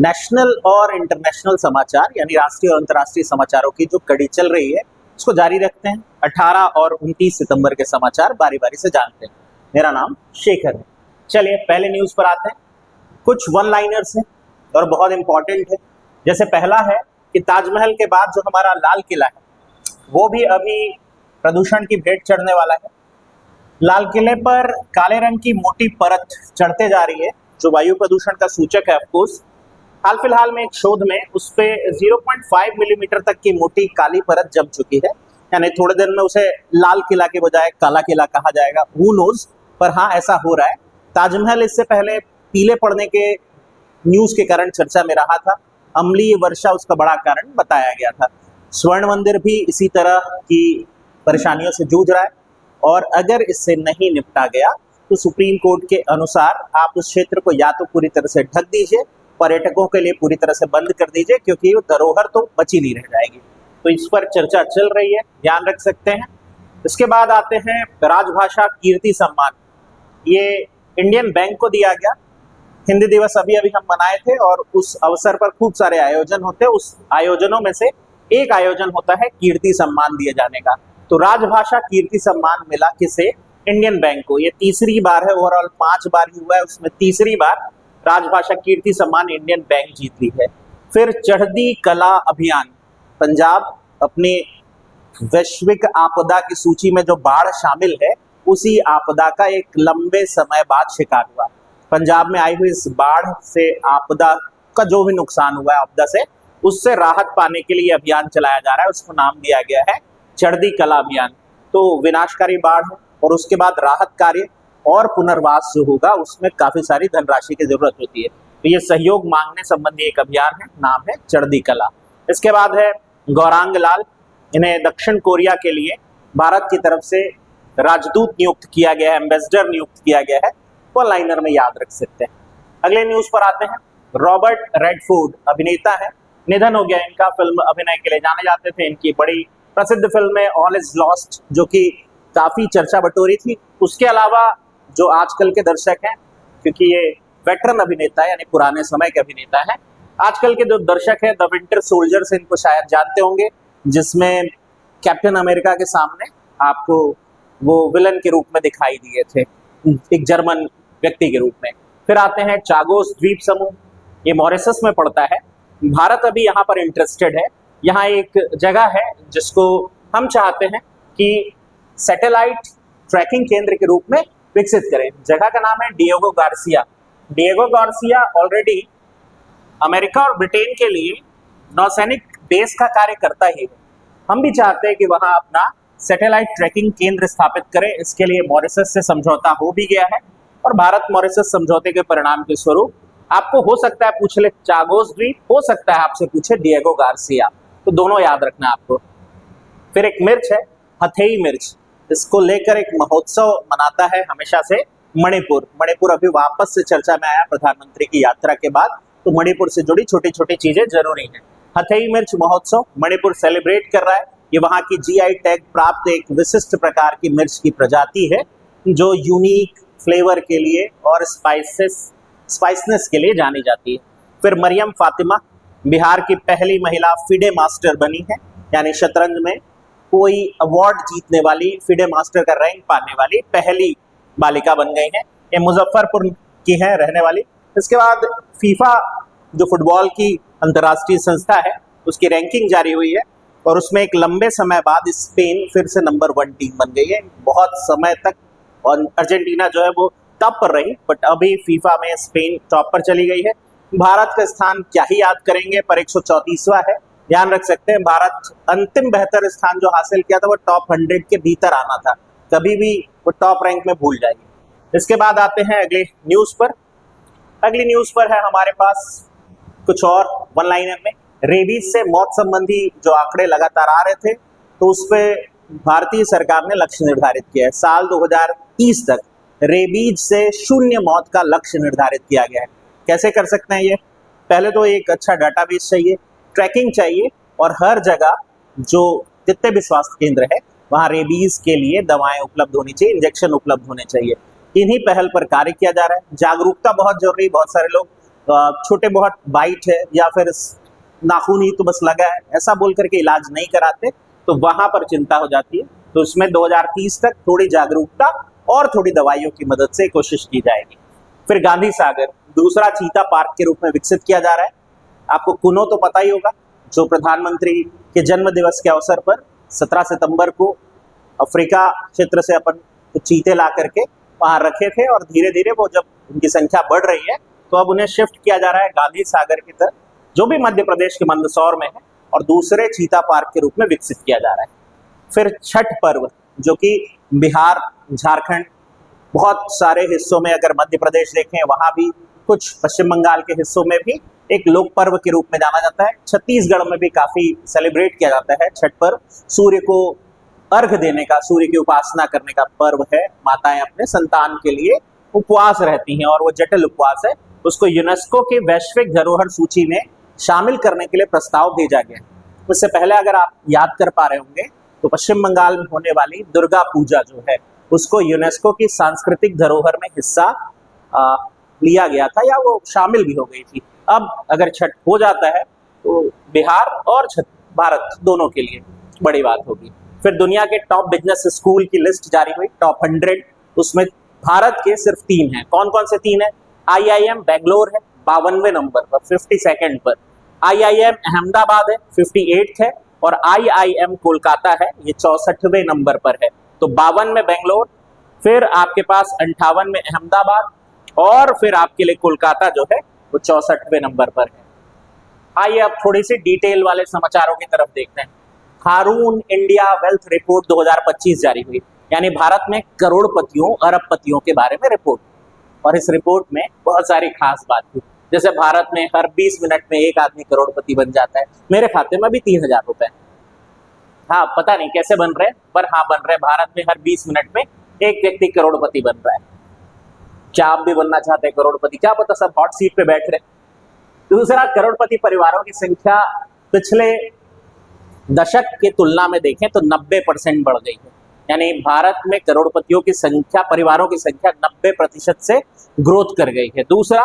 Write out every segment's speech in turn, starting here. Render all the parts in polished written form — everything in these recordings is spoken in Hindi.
नेशनल और इंटरनेशनल समाचार यानी राष्ट्रीय और अंतर्राष्ट्रीय समाचारों की जो कड़ी चल रही है उसको जारी रखते हैं। 18 और 29 सितंबर के समाचार बारी बारी से जानते हैं। मेरा नाम शेखर है। चलिए पहले न्यूज पर आते हैं। कुछ वन लाइनर्स हैं और बहुत इंपॉर्टेंट है। जैसे पहला है कि ताजमहल के बाद जो हमारा लाल किला है वो भी अभी प्रदूषण की भेंट चढ़ने वाला है। लाल किले पर काले रंग की मोटी परत चढ़ते जा रही है जो वायु प्रदूषण का सूचक है। ऑफकोर्स हाल फिलहाल में एक शोध में उस पे 0.5 मिलीमीटर तक की मोटी काली परत जम चुकी है। यानी थोड़े दिन में उसे लाल किला के बजाय काला किला कहा जाएगा, हु नोज। पर हाँ, ऐसा हो रहा है। ताजमहल इससे पहले पीले पड़ने के न्यूज के कारण चर्चा में रहा था। अम्लीय वर्षा उसका बड़ा कारण बताया गया था। स्वर्ण मंदिर भी इसी तरह की परेशानियों से जूझ रहा है और अगर इससे नहीं निपटा गया तो सुप्रीम कोर्ट के अनुसार आप उस क्षेत्र को या तो पूरी तरह से ढक दीजिए, पर्यटकों के लिए पूरी तरह से बंद कर दीजिए, क्योंकि वो धरोहर तो बची नहीं रह जाएगी। तो इस पर चर्चा चल रही है, ध्यान रख सकते हैं। इसके बाद आते हैं राजभाषा कीर्ति सम्मान। ये इंडियन बैंक को दिया गया। हिंदी दिवस अभी अभी हम मनाए थे और उस अवसर पर खूब सारे आयोजन होते हैं। उस आयोजनों में से एक आयोजन होता है कीर्ति सम्मान दिए जाने का। तो राजभाषा कीर्ति सम्मान मिला किसे? इंडियन बैंक को। ये तीसरी बार है, ओवरऑल 5 बार ही हुआ है, उसमें तीसरी बार राजभाषा कीर्ति सम्मान इंडियन बैंक जीती है। फिर चढ़ती कला अभियान। पंजाब अपने वैश्विक आपदा की सूची में जो बाढ़ शामिल है उसी आपदा का एक लंबे समय बाद शिकार हुआ। पंजाब में आई हुई इस बाढ़ से आपदा का जो भी नुकसान हुआ है आपदा से, उससे राहत पाने के लिए अभियान चलाया जा रहा है। उसको नाम दिया गया है चढ़ती कला अभियान। तो विनाशकारी बाढ़ है और उसके बाद राहत कार्य और पुनर्वास जो होगा उसमें काफी सारी धनराशि की जरूरत होती है। तो ये सहयोग मांगने संबंधी एक अभियान है, नाम है चढ़ती कला। इसके बाद है गौरांग लाल। इन्हें दक्षिण कोरिया के लिए भारत की तरफ से राजदूत नियुक्त किया गया है, एम्बेसडर नियुक्त किया गया है। वन लाइनर में याद रख सकते हैं। अगले न्यूज पर आते हैं। रॉबर्ट रेडफोर्ड अभिनेता है, निधन हो गया इनका। फिल्म अभिनय के लिए जाने जाते थे। इनकी बड़ी प्रसिद्ध फिल्म है ऑल इज लॉस्ट, जो कि काफी चर्चा बटोरी थी। उसके अलावा जो आजकल के दर्शक हैं, क्योंकि ये वेटरन अभिनेता है यानी पुराने समय के अभिनेता है, आजकल के जो दर्शक हैं द विंटर सोल्जर्स इनको शायद जानते होंगे, जिसमें कैप्टन अमेरिका के सामने आपको वो विलन के रूप में दिखाई दिए थे, एक जर्मन व्यक्ति के रूप में। फिर आते हैं चागोस द्वीप समूह। ये मॉरिशस में पड़ता है। भारत अभी यहाँ पर इंटरेस्टेड है। यहाँ एक जगह है जिसको हम चाहते हैं कि सैटेलाइट ट्रैकिंग केंद्र के रूप में विकसित करें। जगह का नाम है Diego Garcia. Diego Garcia already America और ब्रिटेन के लिए नौसैनिक बेस का कार्य करता ही है। हम भी चाहते हैं कि वहां अपना सैटेलाइट ट्रैकिंग केंद्र स्थापित करें। इसके लिए मॉरिशस से समझौता हो भी गया है और भारत मॉरिशस समझौते के परिणाम के स्वरूप आपको हो सकता है पूछ ले चागोस द्वीप, हो सकता है आपसे पूछे डिएगो गार्सिया। तो दोनों याद रखना आपको। फिर एक मिर्च है हथेई मिर्च। इसको लेकर एक महोत्सव मनाता है हमेशा से मणिपुर। मणिपुर अभी वापस से चर्चा में आया प्रधानमंत्री की यात्रा के बाद, तो मणिपुर से जुड़ी छोटी छोटी चीजें जरूरी हैं। हथेई मिर्च महोत्सव मणिपुर सेलिब्रेट कर रहा है। ये वहाँ की जीआई टैग प्राप्त एक विशिष्ट प्रकार की मिर्च की प्रजाति है जो यूनिक फ्लेवर के लिए और स्पाइसनेस के लिए जानी जाती है। फिर मरियम फातिमा बिहार की पहली महिला फिडे मास्टर बनी है, यानी शतरंज में कोई अवार्ड जीतने वाली, फिडे मास्टर का रैंक पाने वाली पहली बालिका बन गई है। ये मुजफ्फरपुर की है रहने वाली। इसके बाद फीफा जो फुटबॉल की अंतर्राष्ट्रीय संस्था है उसकी रैंकिंग जारी हुई है और उसमें एक लंबे समय बाद स्पेन फिर से नंबर 1 टीम बन गई है। बहुत समय तक और अर्जेंटीना जो है वो टॉप पर रही, बट अभी फीफा में स्पेन टॉप पर चली गई है। भारत का स्थान क्या ही याद करेंगे, पर 134वां है। ध्यान रख सकते हैं भारत अंतिम बेहतर स्थान जो हासिल किया था वो टॉप 100 के भीतर आना था। कभी भी वो टॉप रैंक में भूल जाएगी। इसके बाद आते हैं अगले न्यूज पर। अगली न्यूज पर है हमारे पास कुछ और वन लाइनर में। रेबीज से मौत संबंधी जो आंकड़े लगातार आ रहे थे, तो उस पर भारतीय सरकार ने लक्ष्य निर्धारित किया है। साल 2030 तक रेबीज से 0 मौत का लक्ष्य निर्धारित किया गया है। कैसे कर सकते हैं ये? पहले तो एक अच्छा डाटाबेस चाहिए, ट्रैकिंग चाहिए और हर जगह जो जितने भी स्वास्थ्य केंद्र है वहाँ रेबीज के लिए दवाएं उपलब्ध होनी चाहिए, इंजेक्शन उपलब्ध होने चाहिए। इन्हीं पहल पर कार्य किया जा रहा है। जागरूकता बहुत जरूरी। बहुत सारे लोग छोटे बहुत बाइट है या फिर नाखून ही तो बस लगा है ऐसा बोल करके इलाज नहीं कराते, तो वहां पर चिंता हो जाती है। तो इसमें 2030 तक थोड़ी जागरूकता और थोड़ी दवाइयों की मदद से कोशिश की जाएगी। फिर गांधी सागर दूसरा चीता पार्क के रूप में विकसित किया जा रहा है। आपको कुनो तो पता ही होगा, जो प्रधानमंत्री के जन्म दिवस के अवसर पर 17 सितंबर को अफ्रीका क्षेत्र से अपन चीते ला करके वहां रखे थे, और धीरे धीरे वो जब उनकी संख्या बढ़ रही है तो अब उन्हें शिफ्ट किया जा रहा है गांधी सागर की तरफ, जो भी मध्य प्रदेश के मंदसौर में है, और दूसरे चीता पार्क के रूप में विकसित किया जा रहा है। फिर छठ पर्व, जो कि बिहार, झारखंड, बहुत सारे हिस्सों में, अगर मध्य प्रदेश देखें वहां भी, कुछ पश्चिम बंगाल के हिस्सों में भी एक लोक पर्व के रूप में जाना जाता है। छत्तीसगढ़ में भी काफी सेलिब्रेट किया जाता है छठ पर्व। सूर्य को अर्घ देने का, सूर्य की उपासना करने का पर्व है। माताएं अपने संतान के लिए उपवास रहती हैं, और वो जटिल उपवास है। उसको यूनेस्को के वैश्विक धरोहर सूची में शामिल करने के लिए प्रस्ताव भेजा गया। उससे पहले अगर आप याद कर पा रहे होंगे तो पश्चिम बंगाल में होने वाली दुर्गा पूजा जो है, उसको यूनेस्को की सांस्कृतिक धरोहर में हिस्सा लिया गया था, या वो शामिल भी हो गई थी। अब अगर छठ हो जाता है तो बिहार और भारत दोनों के लिए बड़ी बात होगी। फिर दुनिया के टॉप बिजनेस स्कूल की लिस्ट जारी हुई, टॉप 100। उसमें भारत के सिर्फ 3 हैं। कौन कौन से 3 हैं? IIM बेंगलोर है 52वें नंबर पर, 52nd पर। IIM अहमदाबाद है 58 है, और IIM कोलकाता है, ये 64वें नंबर पर है। तो 52 में बेंगलोर, फिर आपके पास 58 में अहमदाबाद, और फिर आपके लिए कोलकाता जो है वो 64वें नंबर पर है। आइए अब थोड़ी सी डिटेल वाले समाचारों की तरफ देखते हैं। हारून इंडिया वेल्थ रिपोर्ट 2025 जारी हुई, यानी भारत में करोड़पतियों, अरबपतियों के बारे में रिपोर्ट। और इस रिपोर्ट में बहुत सारी खास बात थी, जैसे भारत में हर 20 मिनट में एक आदमी करोड़पति बन जाता है। मेरे खाते में भी 3000 रुपए। हाँ, पता नहीं कैसे बन रहे, पर हाँ बन रहे। भारत में हर 20 मिनट में एक व्यक्ति करोड़पति बन रहा है। क्या आप भी बनना चाहते हैं करोड़पति? क्या पता सब हॉट सीट पे बैठ रहे। दूसरा, करोड़पति परिवारों की संख्या पिछले दशक की तुलना में देखें तो 90% बढ़ गई है। यानी भारत में करोड़पतियों की संख्या, परिवारों की संख्या 90% से ग्रोथ कर गई है। दूसरा,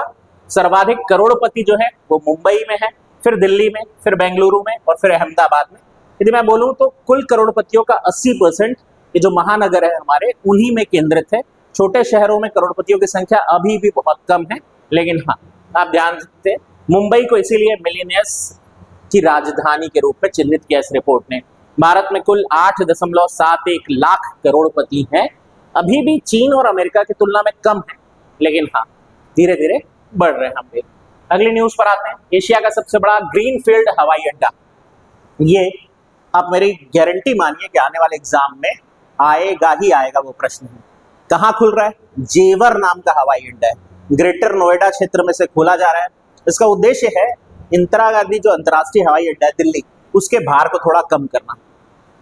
सर्वाधिक करोड़पति जो है वो मुंबई में है, फिर दिल्ली में, फिर बेंगलुरु में, और फिर अहमदाबाद में। यदि मैं बोलूं तो कुल करोड़पतियों का 80% ये जो महानगर है हमारे, उन्हीं में केंद्रित है। छोटे शहरों में करोड़पतियों की संख्या अभी भी बहुत कम है। लेकिन हाँ, आप ध्यान दें, मुंबई को इसीलिए मिलियनियर्स की राजधानी के रूप में चिन्हित किया इस रिपोर्ट ने। भारत में कुल 8.71 लाख करोड़पति हैं। अभी भी चीन और अमेरिका की तुलना में कम है, लेकिन हाँ धीरे धीरे बढ़ रहे हैं हम भी। अगली न्यूज पर आते हैं। एशिया का सबसे बड़ा ग्रीनफील्ड हवाई अड्डा, ये आप मेरी गारंटी मानिए कि आने वाले एग्जाम में आएगा ही आएगा वो प्रश्न है। कहाँ खुल रहा है? जेवर नाम का हवाई अड्डा है, ग्रेटर नोएडा क्षेत्र में से खोला जा रहा है। इसका उद्देश्य है इंदिरा गांधी जो अंतर्राष्ट्रीय हवाई अड्डा है दिल्ली, उसके भार को थोड़ा कम करना।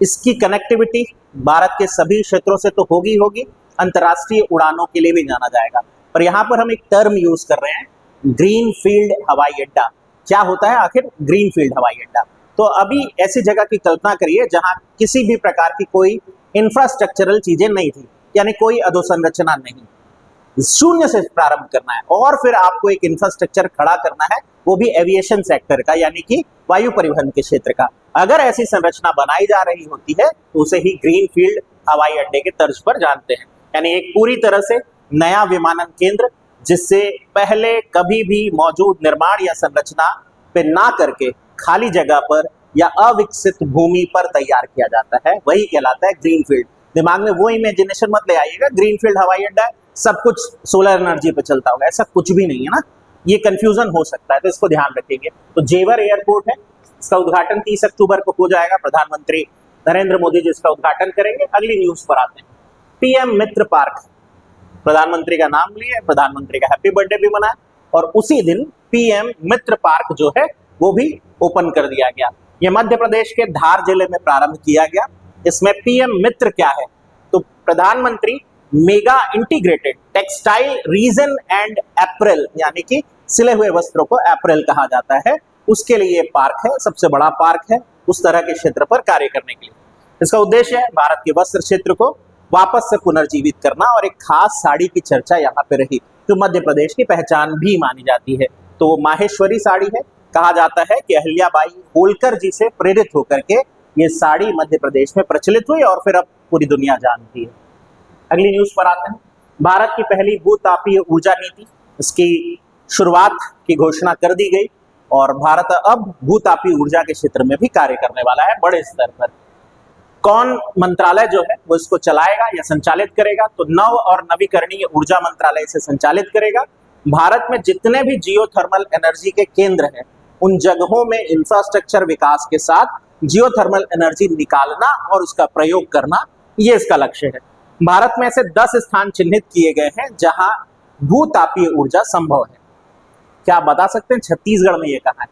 इसकी कनेक्टिविटी भारत के सभी क्षेत्रों से तो होगी होगी, अंतर्राष्ट्रीय उड़ानों के लिए भी जाना जाएगा। पर यहाँ पर हम एक टर्म यूज कर रहे हैं, ग्रीन फील्ड हवाई अड्डा। क्या होता है आखिर ग्रीन फील्ड हवाई अड्डा? तो अभी ऐसी जगह की कल्पना करिए जहां किसी भी प्रकार की कोई इंफ्रास्ट्रक्चरल चीजें नहीं थी, यानी कोई अधोसंरचना नहीं, शून्य से प्रारंभ करना है, और फिर आपको एक इंफ्रास्ट्रक्चर खड़ा करना है, वो भी एविएशन सेक्टर का, यानी कि वायु परिवहन के क्षेत्र का। अगर ऐसी संरचना बनाई जा रही होती है तो उसे ही ग्रीन फील्ड हवाई अड्डे के तर्ज पर जानते हैं। यानी एक पूरी तरह से नया विमानन केंद्र, जिससे पहले कभी भी मौजूद निर्माण या संरचना पे ना करके खाली जगह पर या अविकसित भूमि पर तैयार किया जाता है, वही कहलाता है ग्रीन फील्ड। दिमाग में वो इमेजिनेशन मत ले आइएगा ग्रीन फील्ड हवाई अड्डा सब कुछ सोलर एनर्जी पे चलता होगा, ऐसा कुछ भी नहीं है ना, ये कंफ्यूजन हो सकता है, तो इसको ध्यान रखेंगे। तो जेवर एयरपोर्ट है, इसका उद्घाटन 30 अक्टूबर को हो जाएगा। प्रधानमंत्री नरेंद्र मोदी जी इसका उद्घाटन करेंगे। अगली न्यूज पर आते हैं। पीएम मित्र पार्क, प्रधानमंत्री का नाम लिए, प्रधानमंत्री का हैप्पी बर्थडे भी मनाया, और उसी दिन पीएम मित्र पार्क जो है वो भी ओपन कर दिया गया। ये मध्य प्रदेश के धार जिले में प्रारंभ किया गया। इसमें पीएम मित्र क्या है? तो प्रधानमंत्री mega integrated textile reason and apparel, यानी कि सिले हुए वस्त्रों को एप्रल कहा जाता है, उसके लिए ये पार्क है, सबसे बड़ा पार्क है उस तरह के क्षेत्र पर कार्य करने के लिए। इसका उद्देश्य है भारत के वस्त्र क्षेत्र को वापस से पुनर्जीवित करना, और एक खास साड़ी की चर्चा यहाँ पे रही जो मध्य प्रदेश की पहचान भी मानी जाती है। तो वो माहेश्वरी साड़ी है। कहा जाता है कि अहिल्याबाई होलकर जी से प्रेरित होकर के ये साड़ी मध्य प्रदेश में प्रचलित हुई और फिर अब पूरी दुनिया जानती है। अगली न्यूज पर आते हैं। भारत की पहली भूतापीय ऊर्जा नीति, इसकी शुरुआत की घोषणा कर दी गई और भारत अब भूतापीय ऊर्जा के क्षेत्र में भी कार्य करने वाला है बड़े स्तर पर। कौन मंत्रालय जो है वो इसको चलाएगा या संचालित करेगा? तो नव और नवीकरणीय ऊर्जा मंत्रालय इसे संचालित करेगा। भारत में जितने भी जियोथर्मल एनर्जी के केंद्र हैं उन जगहों में इंफ्रास्ट्रक्चर विकास के साथ जियोथर्मल एनर्जी निकालना और उसका प्रयोग करना, ये इसका लक्ष्य है। भारत में ऐसे 10 स्थान चिन्हित किए गए हैं जहां भूतापीय ऊर्जा संभव है। क्या आप बता सकते हैं छत्तीसगढ़ में ये कहाँ है?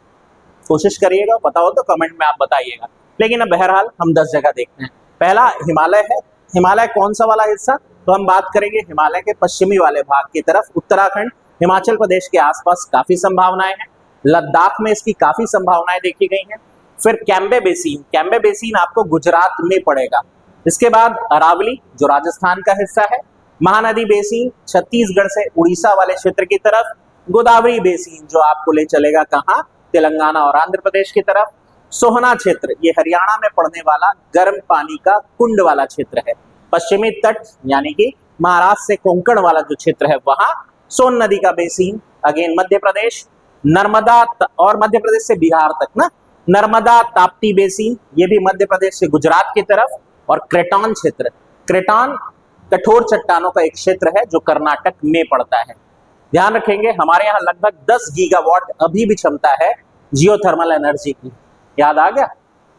कोशिश करिएगा, पता हो तो कमेंट में आप बताइएगा। लेकिन अब बहरहाल हम 10 जगह देखते हैं। पहला हिमालय है। हिमालय कौन सा वाला हिस्सा? तो हम बात करेंगे हिमालय के पश्चिमी वाले भाग की तरफ, उत्तराखंड, हिमाचल प्रदेश के आसपास काफी संभावनाएं हैं। लद्दाख में इसकी काफी संभावनाएं देखी गई हैं। फिर कैम्बे बेसिन, कैम्बे बेसिन आपको गुजरात में पड़ेगा। इसके बाद अरावली जो राजस्थान का हिस्सा है, महानदी बेसिन छत्तीसगढ़ से उड़ीसा वाले क्षेत्र की तरफ, गोदावरी बेसिन जो आपको ले चलेगा कहाँ? तेलंगाना और आंध्र प्रदेश की तरफ। सोहना क्षेत्र ये हरियाणा में पड़ने वाला गर्म पानी का कुंड वाला क्षेत्र है। पश्चिमी तट यानी कि महाराष्ट्र से कोंकण वाला जो क्षेत्र है वहां सोन नदी का बेसिन, अगेन मध्य प्रदेश। नर्मदा और मध्य प्रदेश से बिहार तक ना, नर्मदा ताप्ती बेसिन ये भी मध्य प्रदेश से गुजरात की तरफ। और क्रेटॉन क्षेत्र, क्रेटॉन कठोर चट्टानों का एक क्षेत्र है जो कर्नाटक में पड़ता है। ध्यान रखेंगे हमारे यहाँ लगभग 10 गीगावाट अभी भी क्षमता है जियोथर्मल एनर्जी की। याद आ गया?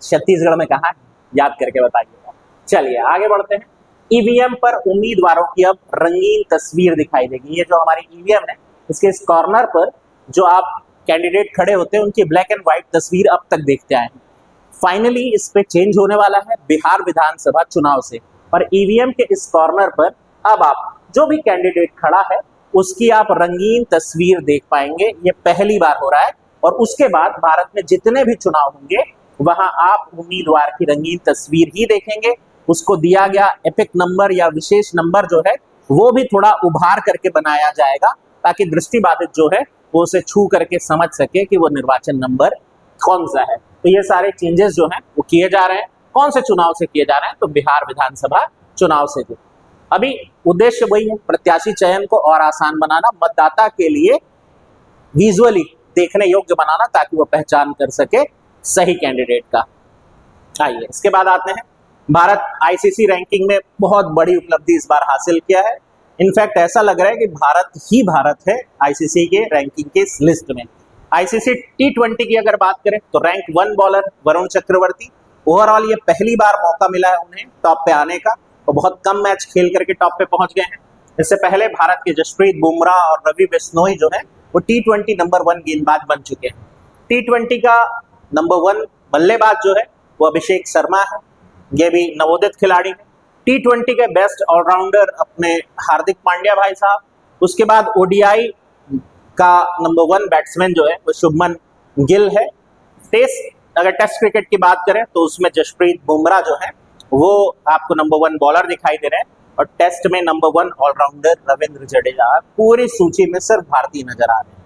छत्तीसगढ़ में कहाँ है? याद करके बताइएगा। चलिए आगे बढ़ते हैं। ईवीएम पर उम्मीदवारों की अब रंगीन तस्वीर दिखाई देगी। ये जो हमारी ईवीएम है इसके इस कॉर्नर पर जो आप कैंडिडेट खड़े होते हैं उनकी ब्लैक एंड व्हाइट तस्वीर अब तक देखते आए हैं। फाइनली इस पे चेंज होने वाला है बिहार विधानसभा चुनाव से, और ईवीएम के इस कॉर्नर पर अब आप जो भी कैंडिडेट खड़ा है उसकी आप रंगीन तस्वीर देख पाएंगे। ये पहली बार हो रहा है और उसके बाद भारत में जितने भी चुनाव होंगे वहां आप उम्मीदवार की रंगीन तस्वीर ही देखेंगे। उसको दिया गया एपिक नंबर या विशेष नंबर जो है वो भी थोड़ा उभार करके बनाया जाएगा ताकि दृष्टिबाधित जो है वो उसे छू करके समझ सके कि वो निर्वाचन नंबर कौन सा है। तो ये सारे चेंजेस जो हैं वो किए जा रहे हैं। कौन से चुनाव से किए जा रहे हैं? तो बिहार विधानसभा चुनाव से। जो अभी उद्देश्य वही है, प्रत्याशी चयन को और आसान बनाना, मतदाता के लिए विजुअली देखने योग्य बनाना ताकि वो पहचान कर सके सही कैंडिडेट का। आइए इसके बाद आते हैं। भारत आईसीसी रैंकिंग में बहुत बड़ी उपलब्धि इस बार हासिल किया है। इनफैक्ट ऐसा लग रहा है कि भारत ही भारत है आईसीसी के रैंकिंग के इस लिस्ट में। आईसीसी टी20 की अगर बात करें तो rank 1 bowler Varun Chakravarthy. Overall ये पहली बार मौका मिला है उन्हें टॉप पे आने का और बहुत कम मैच खेल करके टॉप पे पहुंच गए हैं। इससे पहले भारत के जसप्रीत बुमराह और रवि बिश्नोई जो है वो टी20 नंबर 1 गेंदबाज बन चुके हैं। टी20 का नंबर 1 बल्लेबाज जो है वो अभिषेक शर्मा है, ये भी नवोदित खिलाड़ी है। टी20 के बेस्ट ऑलराउंडर अपने हार्दिक पांड्या भाई साहब। उसके बाद ओडीआई का नंबर 1 बैट्समैन जो है वो शुभमन गिल है। अगर टेस्ट क्रिकेट की बात करें तो उसमें जसप्रीत बुमराह जो है वो आपको नंबर 1 बॉलर दिखाई दे रहे हैं और टेस्ट में नंबर 1 ऑलराउंडर रविंद्र जडेजा। पूरी सूची में सिर्फ भारतीय नजर आ रहे हैं।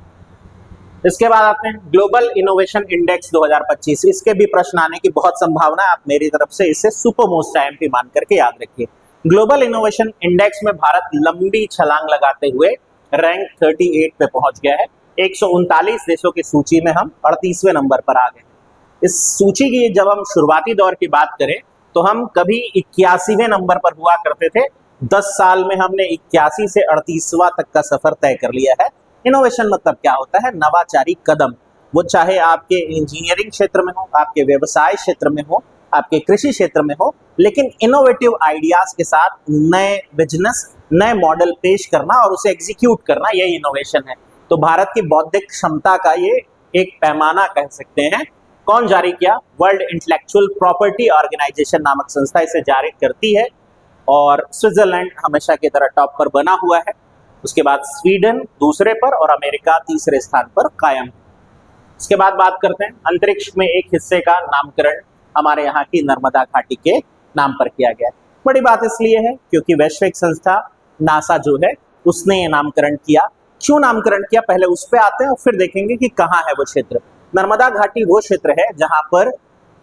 इसके बाद आते हैं ग्लोबल इनोवेशन इंडेक्स 2025। इसके भी प्रश्न आने की बहुत संभावना है। आप मेरी तरफ से इसे सुपर मोस्ट आईएमपी मान करके याद रखिए। ग्लोबल इनोवेशन इंडेक्स में भारत लंबी छलांग लगाते हुए रैंक 38 पे पहुंच गया है। 139 देशों की सूची में हम 38वें नंबर पर आ गए। इस सूची की जब हम शुरुआती दौर की बात करें तो हम कभी 81वें नंबर पर हुआ करते थे। 10 साल में हमने 81 से 38वां तक का सफर तय कर लिया है। इनोवेशन मतलब क्या होता है? नवाचारी कदम। वो चाहे आपके इंजीनियरिंग क्षेत्र में हो, आपके व्यवसाय क्षेत्र में हो, आपके कृषि क्षेत्र में हो, लेकिन इनोवेटिव आइडियाज के साथ नए बिजनेस, नए मॉडल पेश करना और उसे एग्जीक्यूट करना, यही इनोवेशन है। तो भारत की बौद्धिक क्षमता का ये एक पैमाना कह सकते हैं। कौन जारी किया? वर्ल्ड इंटेलेक्चुअल प्रॉपर्टी ऑर्गेनाइजेशन नामक संस्था इसे जारी करती है और स्विट्जरलैंड हमेशा की तरह टॉप पर बना हुआ है। उसके बाद स्वीडन दूसरे पर और अमेरिका तीसरे स्थान पर कायम है। इसके बाद बात करते हैं अंतरिक्ष में एक हिस्से का नामकरण हमारे यहाँ की नर्मदा घाटी के नाम पर किया गया है। बड़ी बात इसलिए है क्योंकि वैश्विक संस्था नासा जो है उसने ये नामकरण किया क्यों नामकरण किया, पहले उस पे आते हैं और फिर देखेंगे कि कहाँ है वो क्षेत्र। नर्मदा घाटी वो क्षेत्र है जहां पर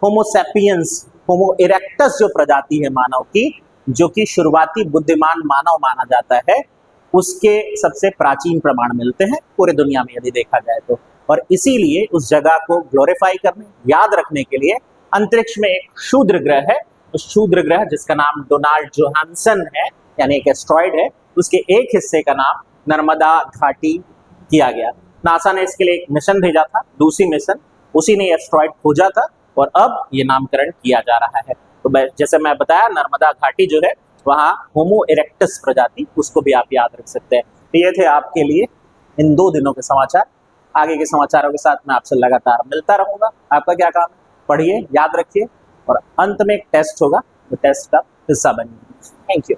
होमोसेपियंस, होमो इरेक्टस जो प्रजाति है मानव की, जो कि शुरुआती बुद्धिमान मानव माना जाता है, उसके सबसे प्राचीन प्रमाण मिलते हैं पूरे दुनिया में यदि देखा जाए तो। और इसीलिए उस जगह को ग्लोरीफाई करने, याद रखने के लिए अंतरिक्ष में एक क्षुद्र ग्रह है, उस क्षुद्र ग्रह जिसका नाम डोनाल्ड जोहानसन है, यानी एक एस्ट्रॉइड है, उसके एक हिस्से का नाम नर्मदा घाटी किया गया। नासा ने इसके लिए एक मिशन भेजा था, दूसरी मिशन, उसी ने एस्ट्रॉइड खोजा था और अब ये नामकरण किया जा रहा है। तो जैसे मैं बताया, नर्मदा घाटी जो है वहाँ होमो इरेक्टस प्रजाति, उसको भी आप याद रख सकते हैं। तो ये थे आपके लिए इन 2 दिनों के समाचार। आगे के समाचारों के साथ मैं आपसे लगातार मिलता रहूंगा। आपका क्या काम है, पढ़िए, याद रखिए और अंत में एक टेस्ट होगा, वो टेस्ट का हिस्सा बनिए। Thank you.